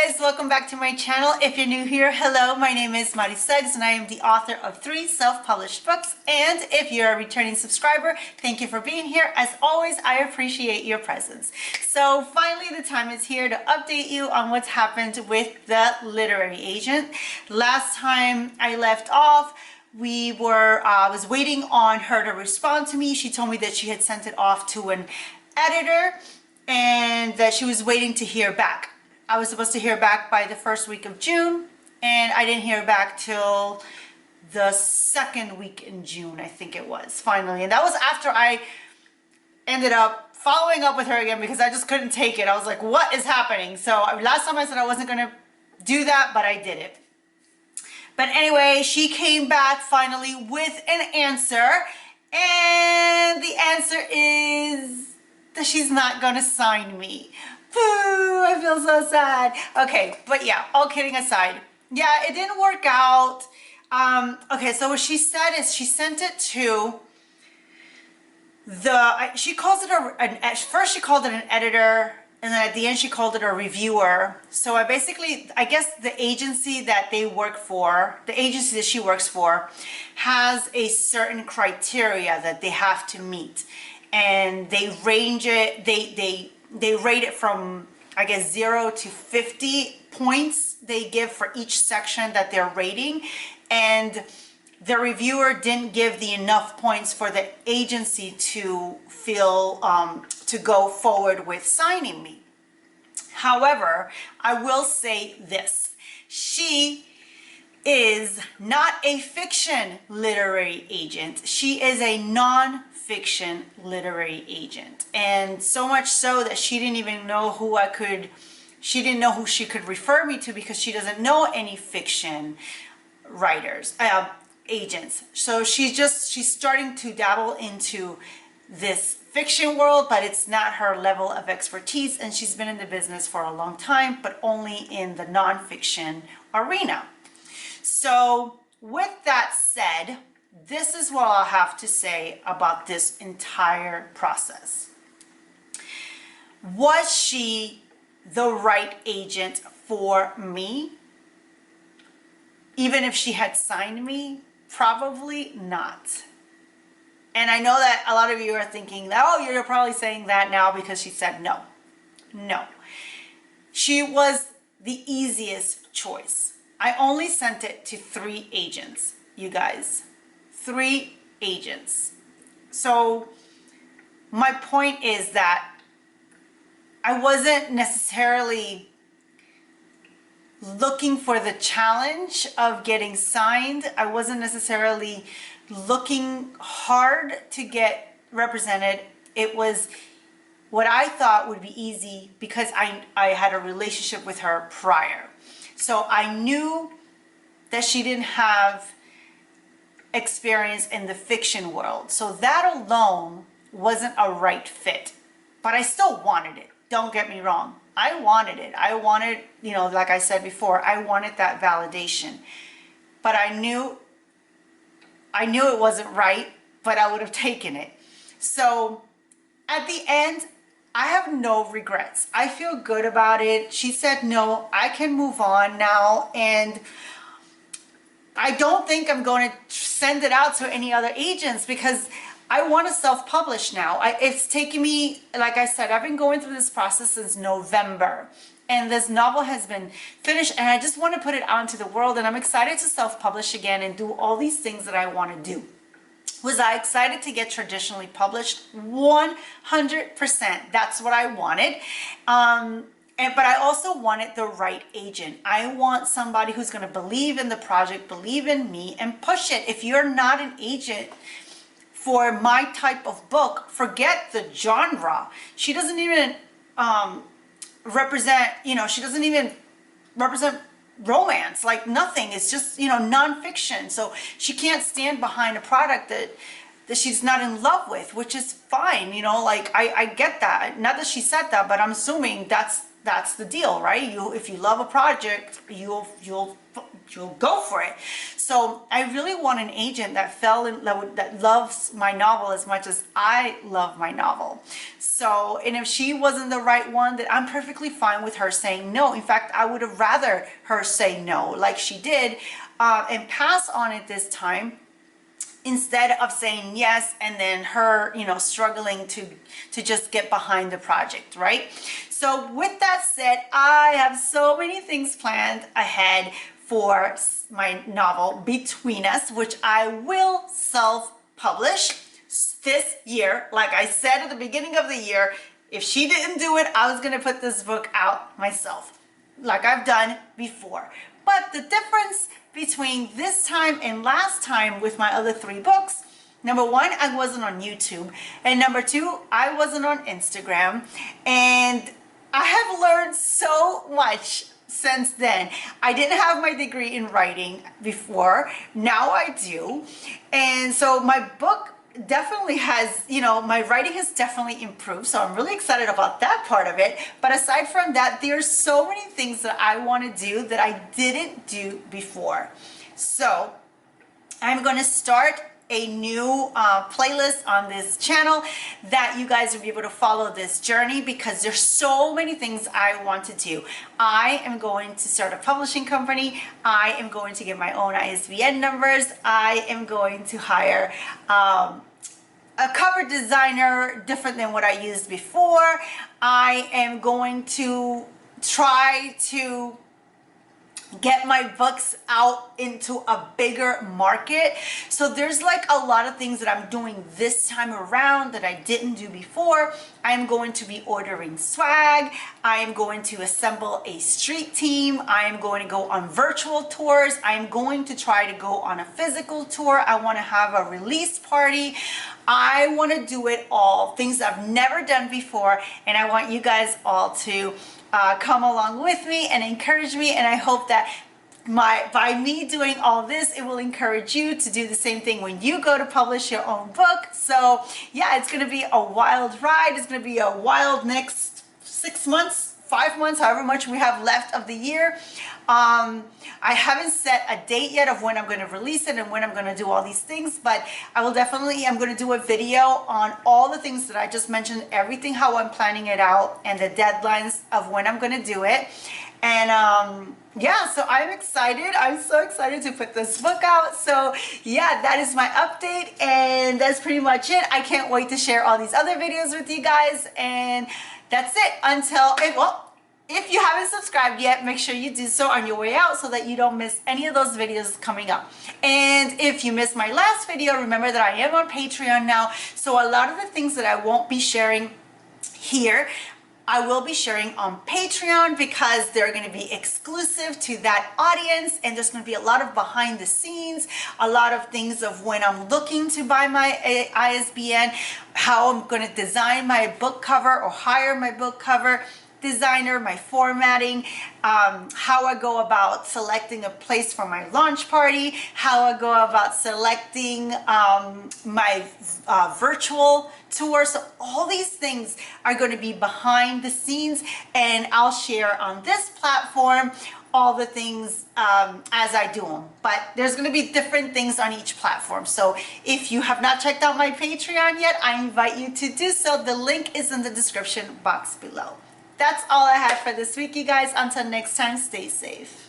guys, welcome back to my channel. If you're new here, hello, my name is Suggs and I am the author of 3 self-published books. And if you're a returning subscriber, thank you for being here. As always, I appreciate your presence. So finally the time is here to update you on what's happened with the literary agent. Last time I left off, I was waiting on her to respond to me. She told me that she had sent it off to an editor and that she was waiting to hear back. I was supposed to hear back by the first week of June, and I didn't hear back till the second week in June, I think it was, finally. And that was after I ended up following up with her again because I just couldn't take it. I was like, what is happening? So last time I said I wasn't going to do that, but I did it. But anyway, she came back finally with an answer, and the answer is that she's not going to sign me. Boo, I feel so sad. Okay, but yeah, all kidding aside, yeah, it didn't work out. Okay, so what she said is she sent it to she calls it at first she called it an editor, and then at the end she called it a reviewer. So I guess the agency that they work for, the agency that she works for, has a certain criteria that they have to meet, and they range it, they rate it from, I guess, 0 to 50 points they give for each section that they're rating. And the reviewer didn't give the enough points for the agency to feel, to go forward with signing me. However, I will say this. She is not a fiction literary agent. She is a non-fiction literary agent, and so much so that she didn't even know she didn't know who she could refer me to because she doesn't know any fiction writers, agents. So she's starting to dabble into this fiction world, but it's not her level of expertise, and she's been in the business for a long time, but only in the non-fiction arena. So with that said, this is what I'll have to say about this entire process. Was she the right agent for me? Even if she had signed me? Probably not. And I know that a lot of you are thinking, oh, you're probably saying that now because she said no. No. She was the easiest choice. I only sent it to 3 agents, you guys. 3 agents. So my point is that I wasn't necessarily looking for the challenge of getting signed. I wasn't necessarily looking hard to get represented. It was what I thought would be easy because I had a relationship with her prior. So I knew that she didn't have experience in the fiction world. So that alone wasn't a right fit. But I still wanted it. Don't get me wrong. I wanted it. I wanted, like I said before, I wanted that validation. But I knew it wasn't right, but I would have taken it. So at the end, I have no regrets. I feel good about it. She said no, I can move on now, and I don't think I'm going to send it out to any other agents because I want to self-publish now. It's taken me, like I said, I've been going through this process since November, and this novel has been finished, and I just want to put it out into the world, and I'm excited to self-publish again and do all these things that I want to do. Was I excited to get traditionally published? 100%. That's what I wanted. But I also wanted the right agent. I want somebody who's going to believe in the project, believe in me, and push it. If you're not an agent for my type of book, forget the genre. She doesn't even represent, she doesn't even represent romance, like nothing. It's just, nonfiction. So she can't stand behind a product that she's not in love with, which is fine. Like I get that. Not that she said that, but I'm assuming that's that's the deal, right? If you love a project, you'll go for it. So I really want an agent that loves my novel as much as I love my novel. So, and if she wasn't the right one, then I'm perfectly fine with her saying no. In fact, I would have rather her say no, like she did, and pass on it this time, instead of saying yes and then her, struggling to just get behind the project, right? So with that said, I have so many things planned ahead for my novel Between Us, which I will self-publish this year. Like I said at the beginning of the year, if she didn't do it, I was going to put this book out myself, like I've done before. But the difference between this time and last time with my other 3 books, number 1, I wasn't on YouTube, and number 2, I wasn't on Instagram, and I have learned so much since then. I didn't have my degree in writing before, now I do, and so my book definitely has, my writing has definitely improved, so I'm really excited about that part of it. But aside from that, there's so many things that I want to do that I didn't do before. So I'm going to start a new playlist on this channel that you guys will be able to follow this journey, because there's so many things I want to do. I am going to start a publishing company. I am going to get my own ISBN numbers. I am going to hire a cover designer different than what I used before. I am going to try to get my books out into a bigger market. So there's like a lot of things that I'm doing this time around that I didn't do before. I'm going to be ordering swag. I am going to assemble a street team. I am going to go on virtual tours. I'm going to try to go on a physical tour. I want to have a release party. I want to do it all, things I've never done before, and I want you guys all to come along with me and encourage me. And I hope that by me doing all this, it will encourage you to do the same thing when you go to publish your own book. So yeah, it's going to be a wild ride. It's going to be a wild next 6 months, 5 months, however much we have left of the year. I haven't set a date yet of when I'm going to release it and when I'm going to do all these things, but I'm going to do a video on all the things that I just mentioned, everything, how I'm planning it out, and the deadlines of when I'm going to do it. And yeah, so I'm excited. I'm so excited to put this book out. So yeah, that is my update, and that's pretty much it. I can't wait to share all these other videos with you guys, and that's it. If you haven't subscribed yet, make sure you do so on your way out so that you don't miss any of those videos coming up. And if you missed my last video, remember that I am on Patreon now. So a lot of the things that I won't be sharing here, I will be sharing on Patreon, because they're going to be exclusive to that audience, and there's going to be a lot of behind the scenes, a lot of things of when I'm looking to buy my ISBN, how I'm going to design my book cover or hire my book cover designer, my formatting, how I go about selecting a place for my launch party, how I go about selecting my virtual tour. So all these things are going to be behind the scenes, and I'll share on this platform all the things as I do them. But there's going to be different things on each platform. So if you have not checked out my Patreon yet, I invite you to do so. The link is in the description box below. That's all I have for this week, you guys. Until next time, stay safe.